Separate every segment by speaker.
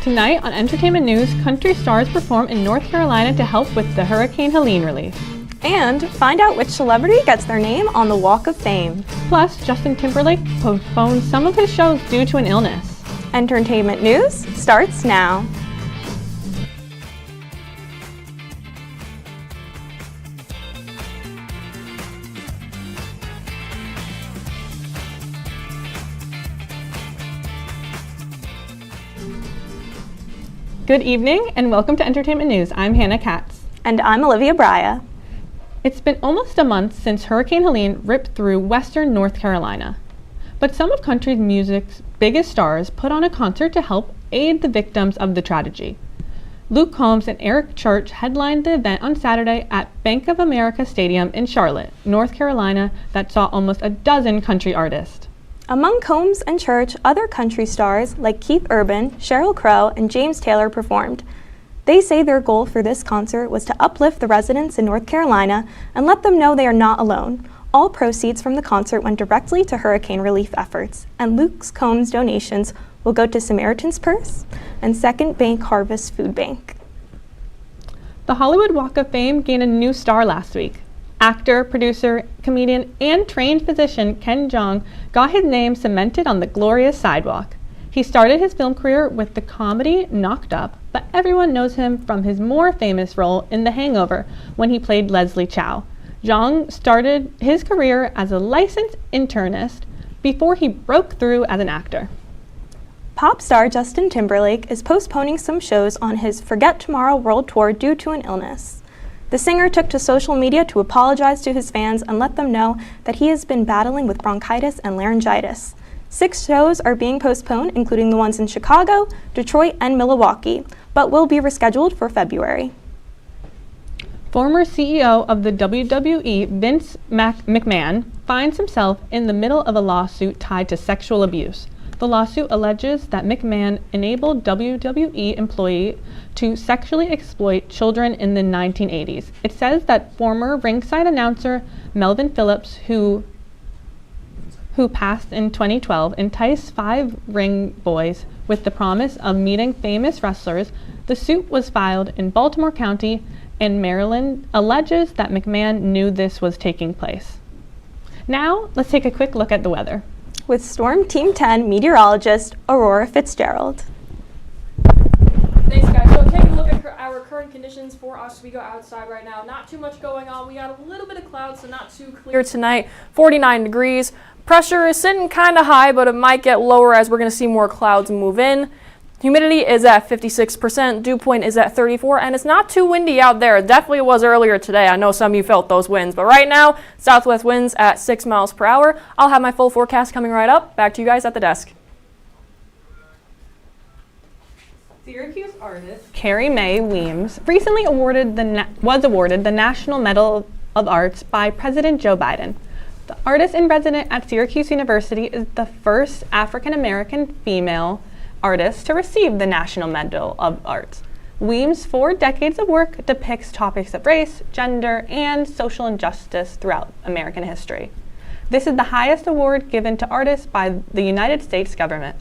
Speaker 1: Tonight on Entertainment News, country stars perform in North Carolina to help with the Hurricane Helene relief.
Speaker 2: And find out which celebrity gets their name on the Walk of Fame.
Speaker 1: Plus, Justin Timberlake postponed some of his shows due to an illness.
Speaker 2: Entertainment News starts now.
Speaker 1: Good evening and welcome to Entertainment News. I'm Hannah Katz.
Speaker 2: And I'm Olivia Brya.
Speaker 1: It's been almost a month since Hurricane Helene ripped through western North Carolina. But some of country music's biggest stars put on a concert to help aid the victims of the tragedy. Luke Combs and Eric Church headlined the event on Saturday at Bank of America Stadium in Charlotte, North Carolina, that saw almost a dozen country artists.
Speaker 2: Among Combs and Church, other country stars like Keith Urban, Sheryl Crow, and James Taylor performed. They say their goal for this concert was to uplift the residents in North Carolina and let them know they are not alone. All proceeds from the concert went directly to hurricane relief efforts, and Luke Combs' donations will go to Samaritan's Purse and Second Bank Harvest Food Bank.
Speaker 1: The Hollywood Walk of Fame gained a new star last week. Actor, producer, comedian, and trained physician Ken Jeong got his name cemented on the glorious sidewalk. He started his film career with the comedy Knocked Up, but everyone knows him from his more famous role in The Hangover when he played Leslie Chow. Jeong started his career as a licensed internist before he broke through as an actor.
Speaker 2: Pop star Justin Timberlake is postponing some shows on his Forget Tomorrow World Tour due to an illness. The singer took to social media to apologize to his fans and let them know that he has been battling with bronchitis and laryngitis. 6 shows are being postponed, including the ones in Chicago, Detroit, and Milwaukee, but will be rescheduled for February.
Speaker 1: Former CEO of the WWE, Vince McMahon, finds himself in the middle of a lawsuit tied to sexual abuse. The lawsuit alleges that McMahon enabled WWE employees to sexually exploit children in the 1980s. It says that former ringside announcer Melvin Phillips, who passed in 2012, enticed 5 ring boys with the promise of meeting famous wrestlers. The suit was filed in Baltimore County, and Maryland alleges that McMahon knew this was taking place. Now, let's take a quick look at the weather.
Speaker 2: With Storm Team 10 meteorologist Aurora Fitzgerald.
Speaker 3: Thanks, guys. So taking a look at our current conditions for Oswego outside right now. Not too much going on. We got a little bit of clouds, so not too clear tonight. 49 degrees. Pressure is sitting kind of high, but it might get lower as we're going to see more clouds move in. Humidity is at 56%, dew point is at 34, and it's not too windy out there. It definitely was earlier today. I know some of you felt those winds, but right now, southwest winds at 6 miles per hour. I'll have my full forecast coming right up. Back to you guys at the desk.
Speaker 1: Syracuse artist Carrie Mae Weems recently was awarded the National Medal of Arts by President Joe Biden. The artist-in-resident at Syracuse University is the first African-American female artist to receive the National Medal of Arts. Weems' 4 decades of work depicts topics of race, gender, and social injustice throughout American history. This is the highest award given to artists by the United States government.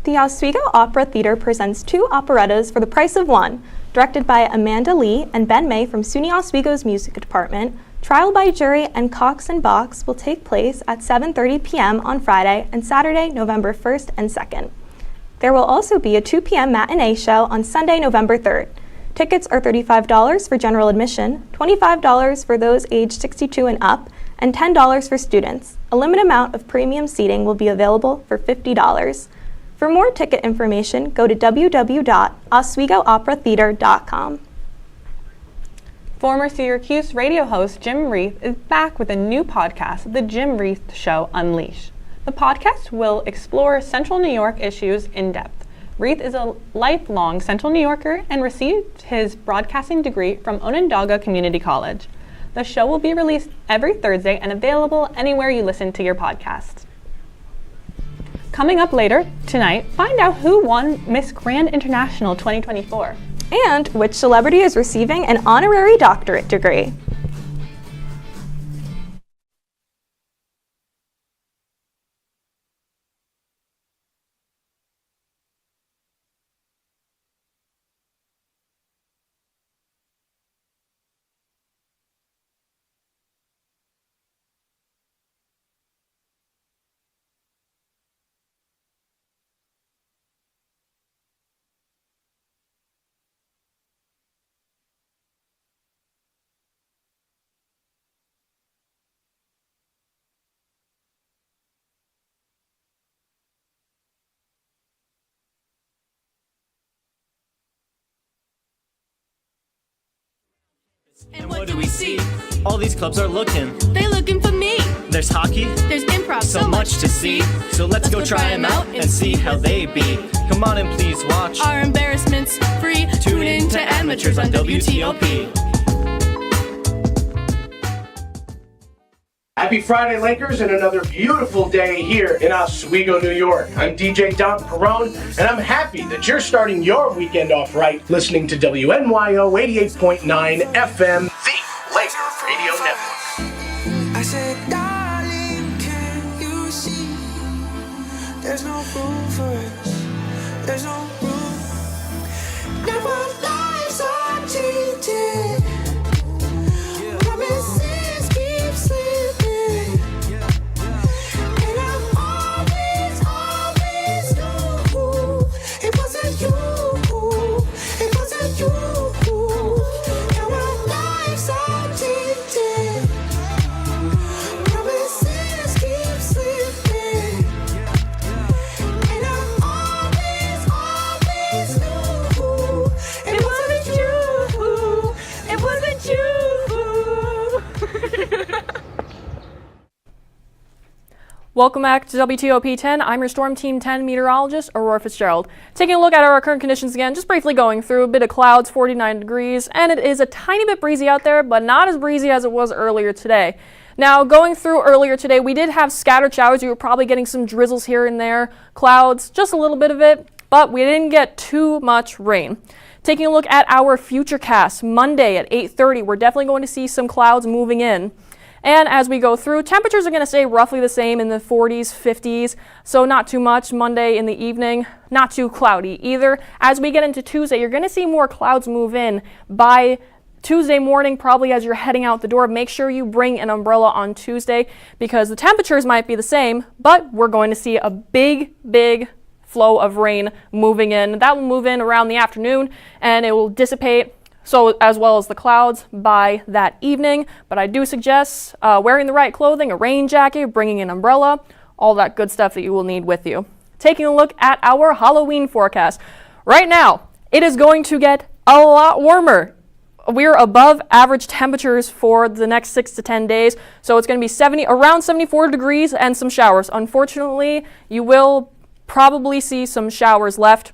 Speaker 2: The Oswego Opera Theater presents 2 operettas for the price of 1, directed by Amanda Lee and Ben May from SUNY Oswego's music department. Trial by jury and Cox and Box will take place at 7:30 p.m. on Friday and Saturday, November 1st and 2nd. There will also be a 2 p.m. matinee show on Sunday, November 3rd. Tickets are $35 for general admission, $25 for those aged 62 and up, and $10 for students. A limited amount of premium seating will be available for $50. For more ticket information, go to www.oswegooperatheater.com.
Speaker 1: Former Syracuse radio host Jim Reith is back with a new podcast, The Jim Reith Show Unleashed. The podcast will explore Central New York issues in depth. Reith is a lifelong Central New Yorker and received his broadcasting degree from Onondaga Community College. The show will be released every Thursday and available anywhere you listen to your podcasts. Coming up later tonight, find out who won Miss Grand International 2024.
Speaker 2: And which celebrity is receiving an honorary doctorate degree.
Speaker 4: And what do we see? All these clubs are looking.
Speaker 5: They looking for me.
Speaker 4: There's hockey.
Speaker 5: There's improv.
Speaker 4: So much to see. So let's go try them out and see how they be. Come on and please watch.
Speaker 5: Our embarrassment's free.
Speaker 4: Tune in to Amateurs on WTOP.
Speaker 6: Happy Friday, Lakers, and another beautiful day here in Oswego, New York. I'm DJ Don Perone, and I'm happy that you're starting your weekend off right listening to WNYO 88.9 FM, the Laker Radio Network.
Speaker 7: I said, darling, can you see? There's no room for us. There's no room. Now our lives are changing. Promises keep slipping. And I always knew it wasn't you. It wasn't you. Now our lives are changing. Promises keep slipping. And I always knew it wasn't you. It wasn't you.
Speaker 3: Welcome back to WTOP 10. I'm your Storm Team 10 meteorologist, Aurora Fitzgerald. Taking a look at our current conditions again, just briefly going through a bit of clouds, 49 degrees, and it is a tiny bit breezy out there, but not as breezy as it was earlier today. Now, going through earlier today, we did have scattered showers. You were probably getting some drizzles here and there, clouds, just a little bit of it, but we didn't get too much rain. Taking a look at our futurecast, Monday at 8:30, we're definitely going to see some clouds moving in. And as we go through, temperatures are going to stay roughly the same in the 40s, 50s, so not too much Monday in the evening, not too cloudy either. As we get into Tuesday, you're going to see more clouds move in by Tuesday morning, probably as you're heading out the door. Make sure you bring an umbrella on Tuesday because the temperatures might be the same, but we're going to see a big flow of rain moving in. That will move in around the afternoon and it will dissipate, so as well as the clouds by that evening. But I do suggest wearing the right clothing, a rain jacket, bringing an umbrella, all that good stuff that you will need with you. Taking a look at our Halloween forecast. Right now, it is going to get a lot warmer. We're above average temperatures for the next 6 to 10 days, so it's going to be around 74 degrees and some showers. Unfortunately, you will probably see some showers left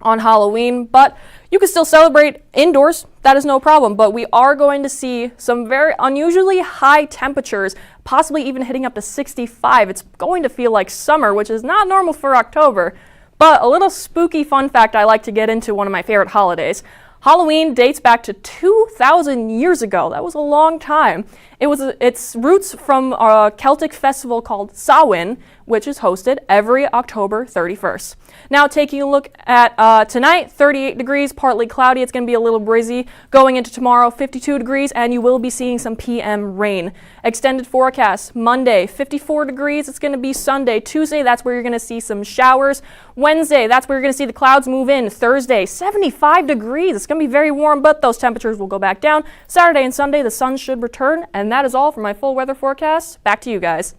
Speaker 3: on Halloween, but you can still celebrate indoors. That is no problem, but we are going to see some very unusually high temperatures, possibly even hitting up to 65. It's going to feel like summer, which is not normal for October, but a little spooky fun fact I like to get into, one of my favorite holidays. Halloween dates back to 2,000 years ago. That was a long time. Its roots from a Celtic festival called Samhain, which is hosted every October 31st. Now taking a look at tonight, 38 degrees, partly cloudy. It's going to be a little breezy. Going into tomorrow, 52 degrees, and you will be seeing some PM rain. Extended forecast, Monday, 54 degrees. It's going to be Sunday. Tuesday, that's where you're going to see some showers. Wednesday, that's where you're going to see the clouds move in. Thursday, 75 degrees. It's going to be very warm, but those temperatures will go back down. Saturday and Sunday, the sun should return, and that is all for my full weather forecast. Back to you guys.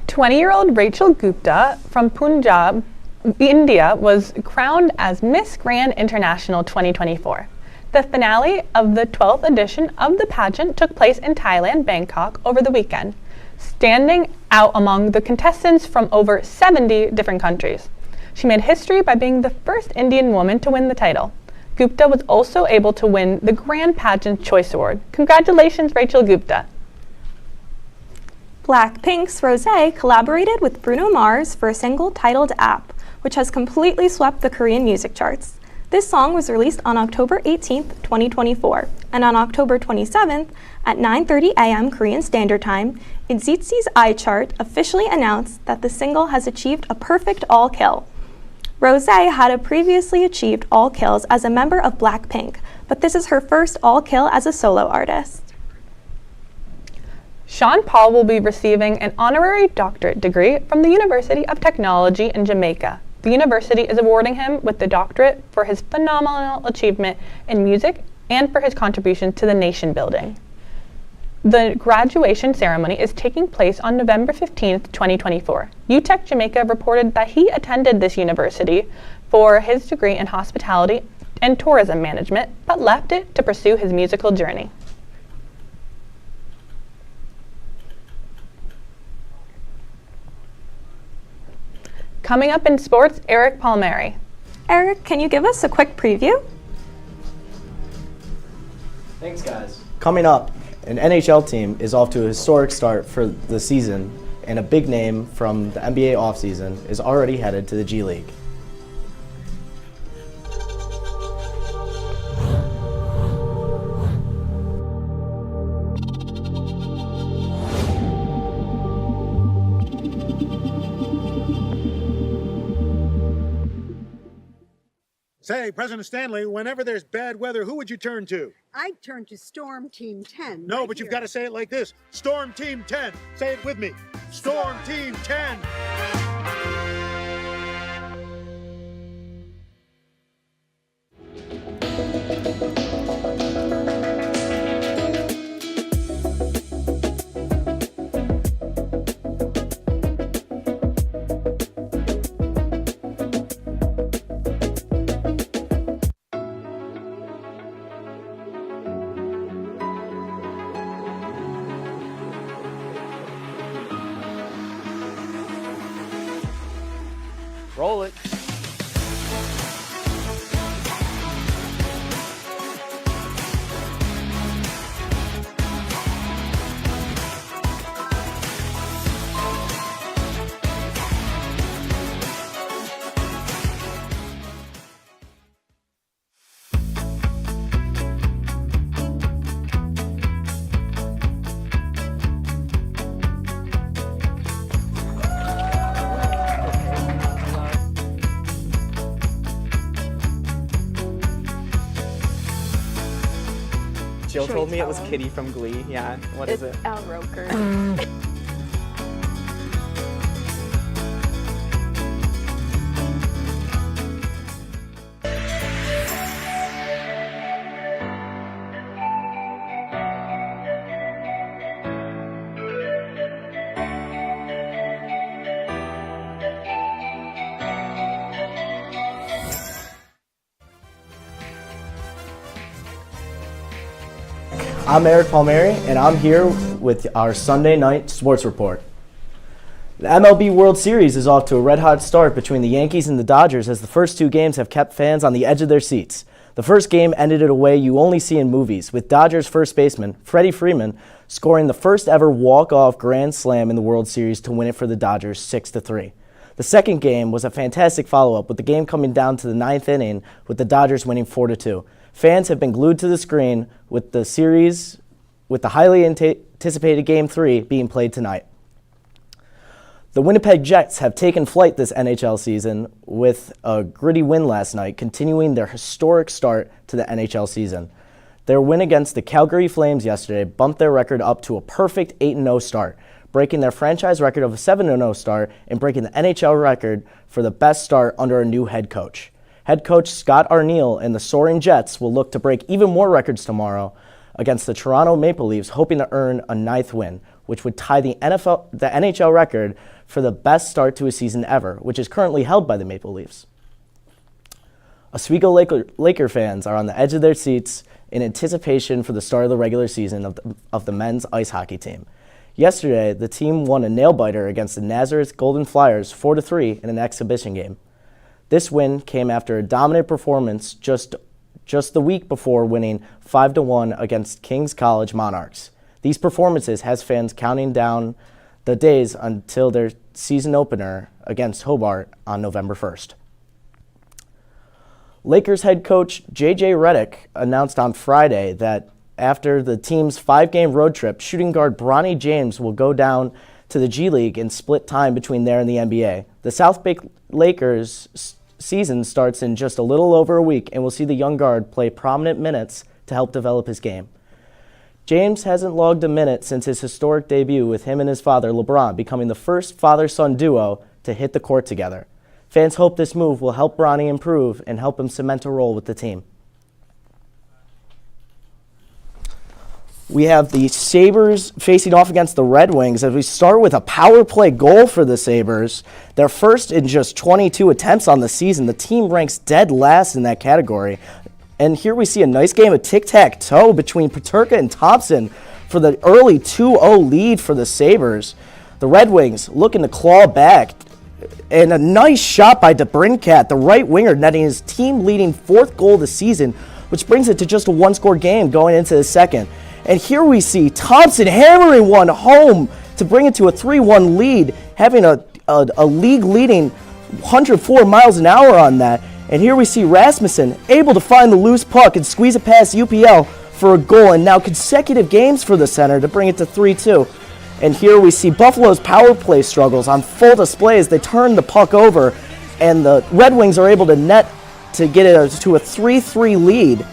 Speaker 1: 20-year-old Rachel Gupta from Punjab, India, was crowned as Miss Grand International 2024. The finale of the 12th edition of the pageant took place in Thailand, Bangkok, over the weekend, standing out among the contestants from over 70 different countries. She made history by being the first Indian woman to win the title. Gupta was also able to win the Grand Pageant Choice Award. Congratulations, Rachel Gupta.
Speaker 2: Blackpink's Rosé collaborated with Bruno Mars for a single titled App, which has completely swept the Korean music charts. This song was released on October 18th, 2024, and on October 27th at 9:30 a.m. Korean Standard Time, INZITZI's iChart officially announced that the single has achieved a perfect all-kill. Rosé had previously achieved all kills as a member of Blackpink, but this is her first all-kill as a solo artist.
Speaker 1: Sean Paul will be receiving an honorary doctorate degree from the University of Technology in Jamaica. The university is awarding him with the doctorate for his phenomenal achievement in music and for his contribution to the nation building. The graduation ceremony is taking place on November 15th, 2024. UTech Jamaica reported that he attended this university for his degree in hospitality and tourism management, but left it to pursue his musical journey. Coming up in sports, Eric Palmieri.
Speaker 2: Eric, can you give us a quick preview?
Speaker 8: Thanks, guys. Coming up, an NHL team is off to a historic start for the season, and a big name from the NBA offseason is already headed to the G League.
Speaker 9: Say, President Stanley, whenever there's bad weather, who would you turn to?
Speaker 10: I'd turn to Storm Team 10.
Speaker 9: No,
Speaker 10: right
Speaker 9: but you've
Speaker 10: here.
Speaker 9: got to say it like this. Storm Team 10. Say it with me. Storm Team 10.
Speaker 8: Roll it. Jill
Speaker 2: Should we
Speaker 8: told me it
Speaker 2: tell
Speaker 8: was
Speaker 2: him?
Speaker 8: Kitty from Glee. Yeah, what is it?
Speaker 2: Al Roker.
Speaker 8: I'm Eric Palmieri, and I'm here with our Sunday night sports report. The MLB World Series is off to a red-hot start between the Yankees and the Dodgers, as the first two games have kept fans on the edge of their seats. The first game ended in a way you only see in movies, with Dodgers first baseman Freddie Freeman scoring the first ever walk-off grand slam in the World Series to win it for the Dodgers 6-3. The second game was a fantastic follow-up, with the game coming down to the ninth inning, with the Dodgers winning 4-2. Fans have been glued to the screen with the series, with the highly anticipated Game 3 being played tonight. The Winnipeg Jets have taken flight this NHL season with a gritty win last night, continuing their historic start to the NHL season. Their win against the Calgary Flames yesterday bumped their record up to a perfect 8-0 start, breaking their franchise record of a 7-0 start and breaking the NHL record for the best start under a new head coach. Head coach Scott Arniel and the Soaring Jets will look to break even more records tomorrow against the Toronto Maple Leafs, hoping to earn a ninth win, which would tie the NHL record for the best start to a season ever, which is currently held by the Maple Leafs. Oswego Laker fans are on the edge of their seats in anticipation for the start of the regular season of the men's ice hockey team. Yesterday, the team won a nail-biter against the Nazareth Golden Flyers 4-3 in an exhibition game. This win came after a dominant performance just the week before winning 5-1 against King's College Monarchs. These performances has fans counting down the days until their season opener against Hobart on November 1st. Lakers head coach J.J. Redick announced on Friday that after the team's 5-game road trip, shooting guard Bronny James will go down to the G League and split time between there and the NBA. The South Bay Lakers season starts in just a little over a week, and we'll see the young guard play prominent minutes to help develop his game. James hasn't logged a minute since his historic debut, with him and his father, LeBron, becoming the first father-son duo to hit the court together. Fans hope this move will help Bronny improve and help him cement a role with the team. We have the Sabres facing off against the Red Wings as we start with a power play goal for the Sabres. Their first in just 22 attempts on the season. The team ranks dead last in that category. And here we see a nice game of tic-tac-toe between Peterka and Thompson for the early 2-0 lead for the Sabres. The Red Wings looking to claw back. And a nice shot by DeBrincat, the right winger, netting his team-leading 4th goal of the season, which brings it to just a one-score game going into the second. And here we see Thompson hammering one home to bring it to a 3-1 lead, having a league-leading 104 miles an hour on that. And here we see Rasmussen able to find the loose puck and squeeze it past UPL for a goal, and now consecutive games for the center to bring it to 3-2. And here we see Buffalo's power play struggles on full display as they turn the puck over, and the Red Wings are able to net to get it to a 3-3 lead.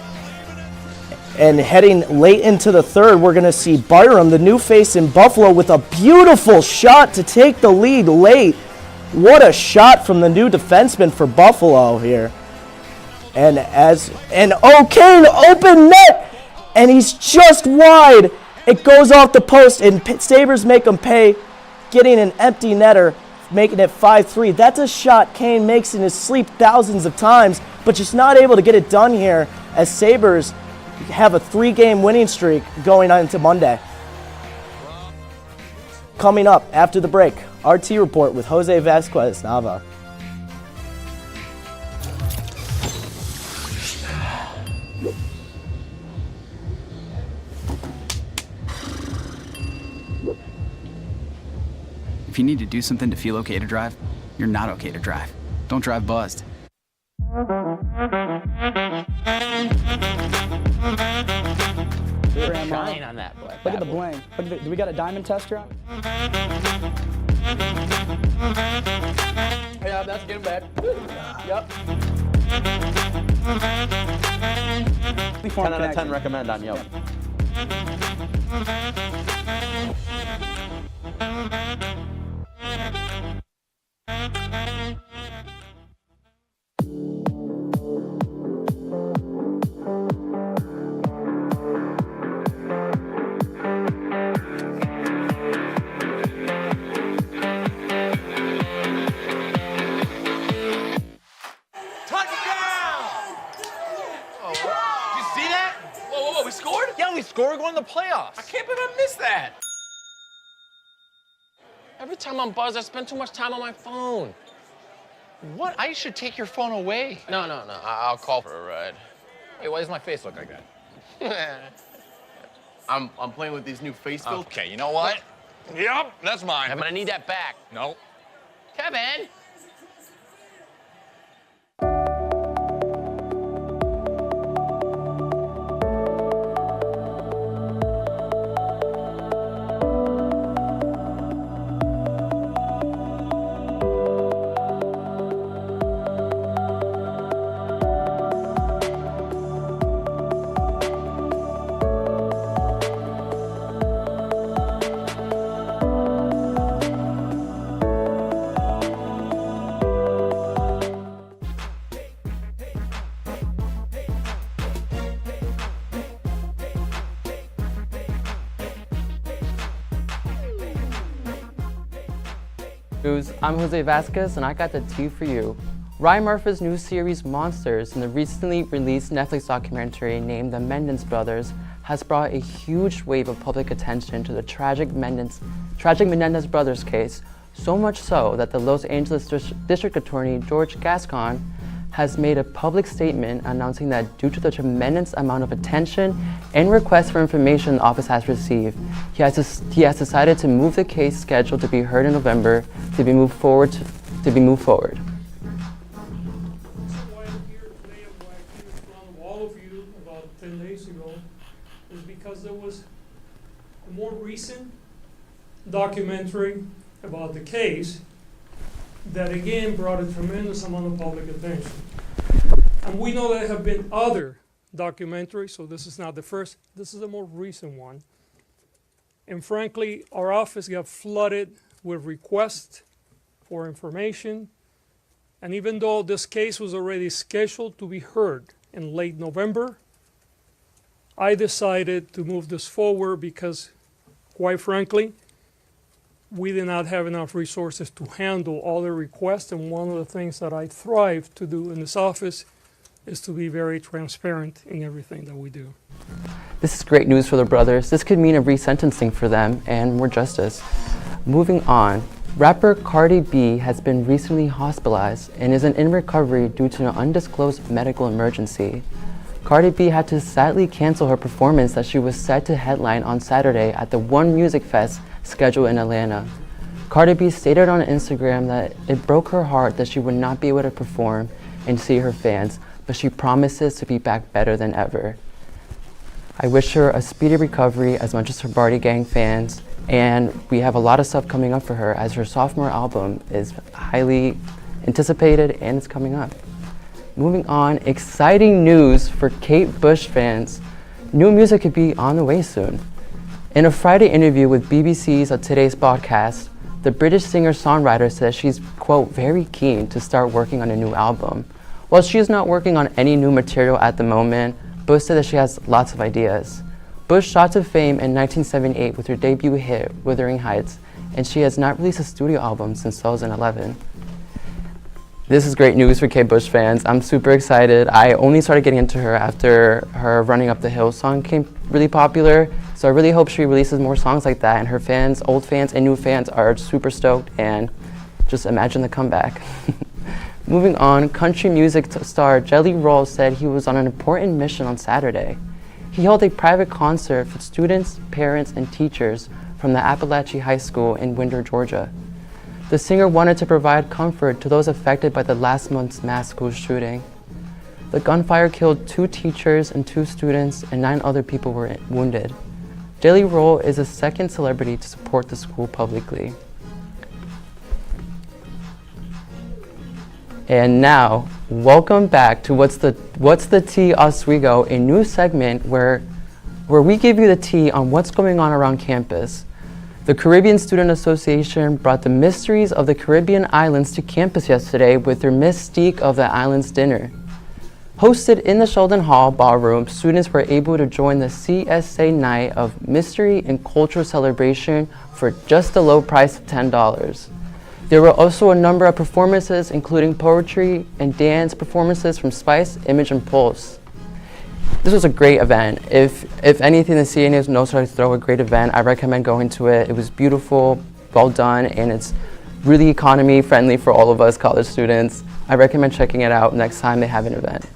Speaker 8: And heading late into the third, we're going to see Byram, the new face in Buffalo, with a beautiful shot to take the lead late. What a shot from the new defenseman for Buffalo here. And O'Kane, open net, and he's just wide. It goes off the post, and Sabres make him pay, getting an empty netter, making it 5-3. That's a shot Kane makes in his sleep thousands of times, but just not able to get it done here as Sabres have a 3-game winning streak going on into Monday. Coming up after the break, RT Report with Jose Vasquez Nava.
Speaker 11: If you need to do something to feel okay to drive, you're not okay to drive. Don't drive buzzed.
Speaker 12: Shine on that boy.
Speaker 13: Look at the bling. Do we got a diamond tester on?
Speaker 12: Yeah, that's getting bad. Yep. 10 out of 10 recommend on Yelp.
Speaker 14: We're going to the playoffs.
Speaker 12: I can't believe I missed that.
Speaker 14: Every time I'm buzzed, I spend too much time on my phone.
Speaker 12: What? I should take your phone away.
Speaker 14: No. I'll call for a ride.
Speaker 12: Hey, why does my face look like that?
Speaker 14: I'm playing with these new face filters.
Speaker 12: Okay, you know what? Yep, that's mine.
Speaker 14: I'm gonna need that back.
Speaker 12: No.
Speaker 14: Kevin.
Speaker 15: I'm Jose Vasquez, and I got the tea for you. Ryan Murphy's new series Monsters and the recently released Netflix documentary named The Menendez Brothers has brought a huge wave of public attention to the tragic Menendez Brothers case, so much so that the Los Angeles District Attorney George Gascon has made a public statement announcing that due to the tremendous amount of attention and requests for information the office has received, he has decided to move the case scheduled to be heard in November to be moved forward.
Speaker 16: All of you about 10 days ago is because there was a more recent documentary about the case that again brought a tremendous amount of public attention. And we know there have been other documentaries, so this is not the first, this is the more recent one. And frankly, our office got flooded with requests for information. And even though this case was already scheduled to be heard in late November, I decided to move this forward because, quite frankly, we did not have enough resources to handle all the requests, and one of the things that I thrive to do in this office is to be very transparent in everything that we do.
Speaker 15: This is great news for the brothers. This could mean a resentencing for them and more justice. Moving on, rapper Cardi B has been recently hospitalized and is in recovery due to an undisclosed medical emergency. Cardi B had to sadly cancel her performance that she was set to headline on Saturday at the One Music Fest scheduled in Atlanta. Cardi B stated on Instagram that it broke her heart that she would not be able to perform and see her fans, but she promises to be back better than ever. I wish her a speedy recovery as much as her Barty Gang fans, and we have a lot of stuff coming up for her as her sophomore album is highly anticipated and it's coming up. Moving on, exciting news for Kate Bush fans. New music could be on the way soon. In a Friday interview with BBC's Today's Podcast, the British singer-songwriter says she's, quote, very keen to start working on a new album. While she is not working on any new material at the moment, Bush said that she has lots of ideas. Bush shot to fame in 1978 with her debut hit, Wuthering Heights, and she has not released a studio album since 2011. This is great news for Kate Bush fans. I'm super excited. I only started getting into her after her Running Up the Hill song became really popular, so I really hope she releases more songs like that, and her fans, old fans and new fans, are super stoked, and just imagine the comeback. Moving on, country music star Jelly Roll said he was on an important mission on Saturday. He held a private concert for students, parents, and teachers from the Appalachian High School in Winder, Georgia. The singer wanted to provide comfort to those affected by the last month's mass school shooting. The gunfire killed 2 teachers and 2 students, and 9 other people were wounded. Jelly Roll is the second celebrity to support the school publicly. And now, welcome back to What's the Tea Oswego, a new segment where we give you the tea on what's going on around campus. The Caribbean Student Association brought the mysteries of the Caribbean islands to campus yesterday with their Mystique of the Islands dinner. Hosted in the Sheldon Hall ballroom, students were able to join the CSA night of mystery and cultural celebration for just the low price of $10. There were also a number of performances, including poetry and dance performances from Spice, Image, and Pulse. This was a great event. If anything, the CNA knows how to throw a great event. I recommend going to it. It was beautiful, well done, and it's really economy friendly for all of us college students. I recommend checking it out next time they have an event.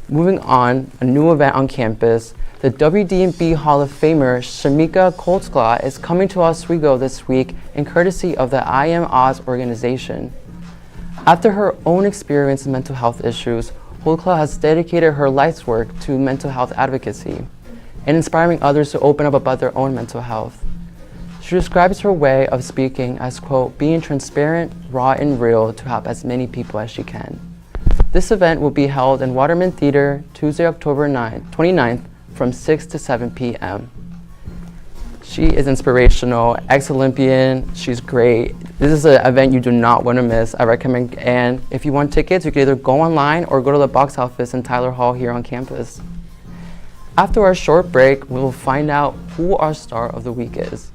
Speaker 15: Moving on, a new event on campus. The WD&B Hall of Famer Shamika Coltsclaw is coming to Oswego this week in courtesy of the I Am Oz organization. After her own experience in mental health issues, Coltsclaw has dedicated her life's work to mental health advocacy and inspiring others to open up about their own mental health. She describes her way of speaking as, quote, being transparent, raw, and real to help as many people as she can. This event will be held in Waterman Theater Tuesday, October 29th from 6 to 7 p.m. She is inspirational, ex-Olympian, she's great. This is an event you do not want to miss, I recommend. And if you want tickets, you can either go online or go to the box office in Tyler Hall here on campus. After our short break, we will find out who our star of the week is.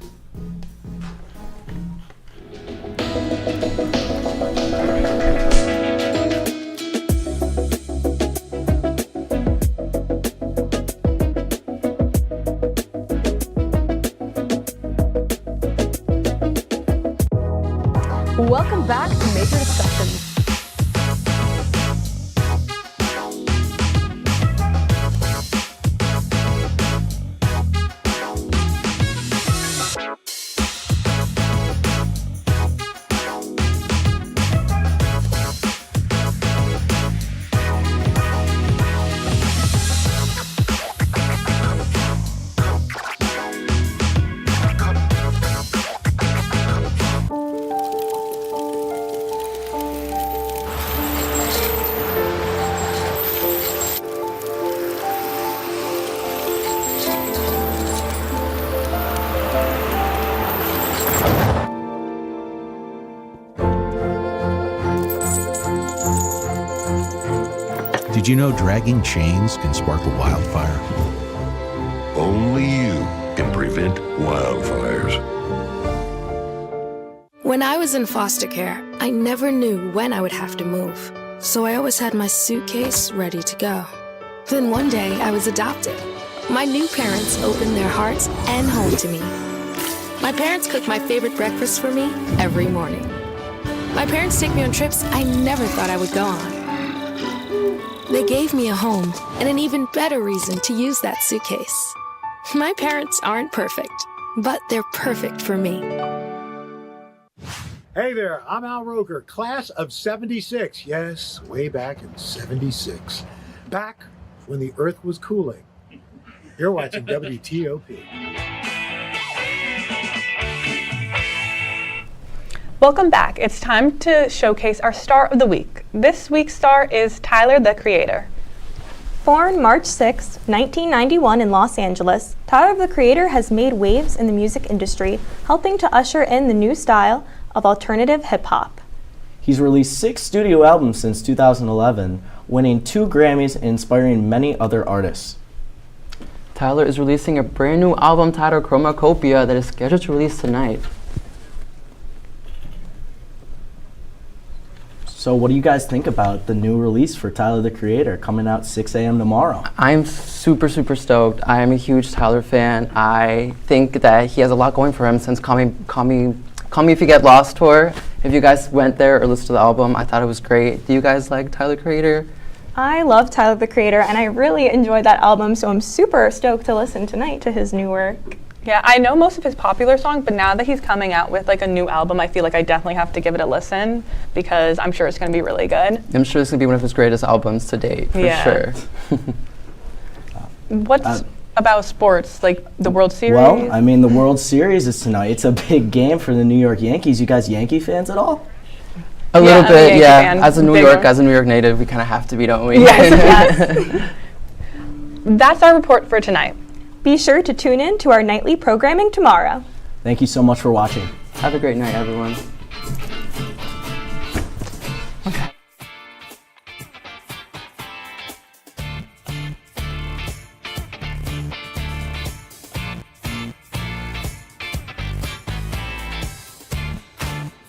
Speaker 17: Welcome back to Major Discussions.
Speaker 18: Did you know dragging chains can spark a wildfire?
Speaker 19: Only you can prevent wildfires.
Speaker 20: When I was in foster care, I never knew when I would have to move.
Speaker 5: so I always had my suitcase ready to go. Then one day, I was adopted. My new parents opened their hearts and home to me. My parents cook my favorite breakfast for me every morning. My parents take me on trips I never thought I would go on. They gave me a home and an even better reason to use that suitcase. My parents aren't perfect, but they're perfect for me.
Speaker 9: Hey there, I'm Al Roker, class of 76. Yes, way back in 76. Back when the earth was cooling. You're watching WTOP.
Speaker 1: Welcome back. It's time to showcase our star of the week. This week's star is Tyler, the Creator.
Speaker 2: Born March 6, 1991 in Los Angeles, Tyler, the Creator has made waves in the music industry, helping to usher in the new style of alternative hip-hop.
Speaker 8: He's released 6 studio albums since 2011, winning 2 Grammys and inspiring many other artists.
Speaker 15: Tyler is releasing a brand new album titled Chromacopia that is scheduled to release tonight.
Speaker 8: So what do you guys think about the new release for Tyler, the Creator, coming out 6 a.m. tomorrow?
Speaker 15: I'm super stoked. I am a huge Tyler fan. I think that he has a lot going for him since Call Me If You Get Lost tour. If you guys went there or listened to the album, I thought it was great. Do you guys like Tyler, the Creator?
Speaker 2: I love Tyler, the Creator, and I really enjoyed that album, so I'm super stoked to listen tonight to his new work.
Speaker 1: Yeah, I know most of his popular songs, but now that he's coming out with like a new album, I feel like I definitely have to give it a listen because I'm sure it's going to be really good.
Speaker 15: I'm sure it's going to be one of his greatest albums to date, for sure.
Speaker 1: What's about sports, like the World Series?
Speaker 8: Well, I mean, the World Series is tonight. It's a big game for the New York Yankees. You guys Yankee fans at all?
Speaker 15: A little bit, yeah.
Speaker 1: Fan,
Speaker 15: as a New York native, we kind of have to be, don't we?
Speaker 1: Yes. That's our report for tonight.
Speaker 2: Be sure to tune in to our nightly programming tomorrow.
Speaker 8: Thank you so much for watching.
Speaker 15: Have a great night, everyone.